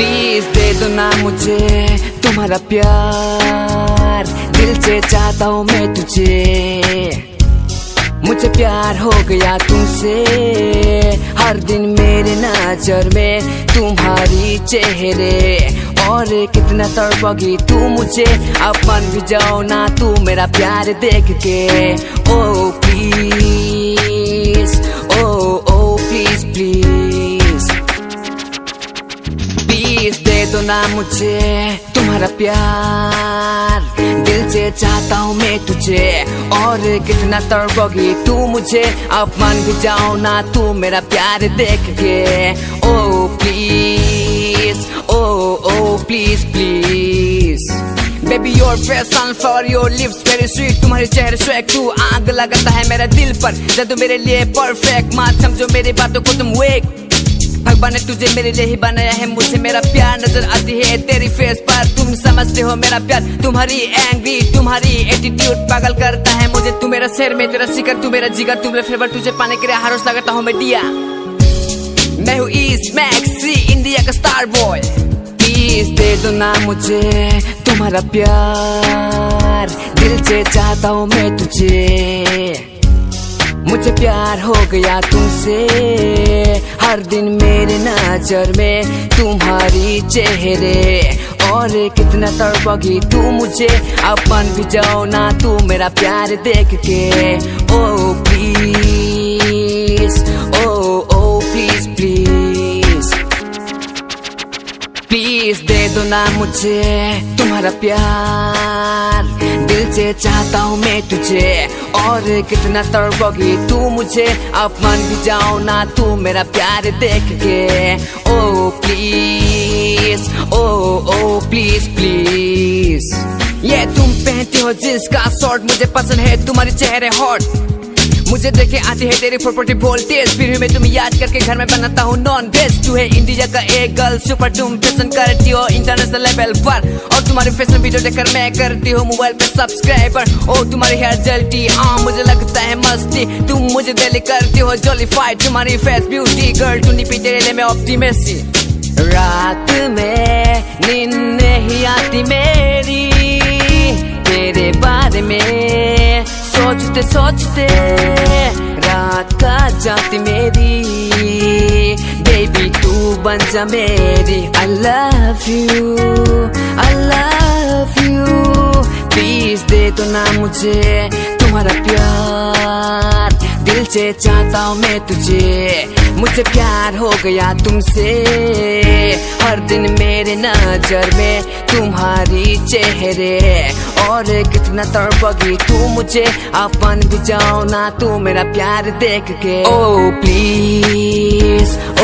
Please दे दो ना मुझे तुम्हारा प्यार, दिल से चाहता हूँ मैं तुझे। मुझे प्यार हो गया तुमसे, हर दिन मेरे नजर में तुम्हारी चेहरे, और कितना तड़पोगी तू मुझे, अब मान भी जाओ ना तू मेरा प्यार देख के। ओ प्लीज, ओ प्लीज प्लीज, प्लीज दे दो ना मुझे तुम्हारा प्यार, दिल से चाहता हूँ मैं तुझे, और कितना तड़पोगी तू मुझे, अब मान भी जाओ ना तू मेरा प्यार देख के। ओ प्लीज, ओ please please, Baby your face sunflower, your lips very sweet, तुम्हारे चेहरे स्वैग, तू आग लगाता है मेरा दिल पर, जादू मेरे लिए परफेक्ट, मत समझो मेरी बातों को तुम वेक, भगवान ने तुझे मेरे लिए ही बनाया है, मुझे मेरा प्यार नजर आती है तेरी फेस पर, तुम समझते हो मेरा प्यार, तुम्हारी एंग्री, तुम्हारी एटीट्यूड पागल करता है मुझे, तू मेरा शेर में तेरा शिकर, तू मेरा जिगर, तू मेरा फेवर, तुझे पाने के लिए हर रोज लगाता हूँ मैं दिया। मैं हूँ ईस्ट मैक्सी, इंडिया का स्टार बॉय। प्लीज दे दो ना मुझे तुम्हारा प्यार, दिल से चाहता हूँ मैं तुझे। मुझे प्यार हो गया तुमसे, हर दिन मेरे नजर में तुम्हारी चेहरे, और कितना तड़पोगी तू मुझे, अब मान भी जाओ ना तू मेरा प्यार देख के। ओ प्लीज, ओ प्लीज प्लीज, प्लीज दे दो ना मुझे तुम्हारा प्यार, दिल से चाहता हूँ मैं तुझे, और कितना तड़पोगी तू मुझे, अब मान भी जाओ ना तू मेरा प्यार देख के। ओ प्लीज, ओ प्लीज प्लीज, ये तुम पहनती हो जींस का शॉर्ट, मुझे पसंद है तुम्हारे चेहरे हॉट, मुझे देखे आती है तेरी प्रॉपर्टी वोल्टेज, फिर मैं तुम्हें याद करके घर में बनाता हूँ नॉन वेज, तू है इंडिया का एक गर्ल सुपर, तुम फैशन करती हो इंटरनेशनल लेवल पर, और तुम्हारी फैशन वीडियो देखकर मैं करती हूँ मोबाइल पे सब्सक्राइबर, ओ तुम्हारी हेयर जलती, हाँ मुझे लगता है मस्ती, तुम मुझे डेली करती हो जॉलीफाइड, तुम्हारी फेस ब्यूटी गर्ल, तू नहीं तेरे लिए मैं ऑप्टिमिस्टी, रात में नींद नहीं आती मेरी तेरे बारे में, सोचते सोचते रात का जाती मेरी, बेबी तू बन जा मेरी। I love you, I love you, please दे दो ना मुझे तुम्हारा प्यार, दिल से चाहता हूँ मैं तुझे। मुझे प्यार हो गया तुमसे, हर दिन मेरे नजर में तुम्हारी चेहरे, और कितना तड़पोगी तू मुझे, अपन भी जाओ ना तू मेरा प्यार देख के। ओ प्लीज, ओ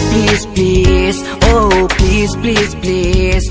प्लीज प्लीज, ओ प्लीज प्लीज प्लीज,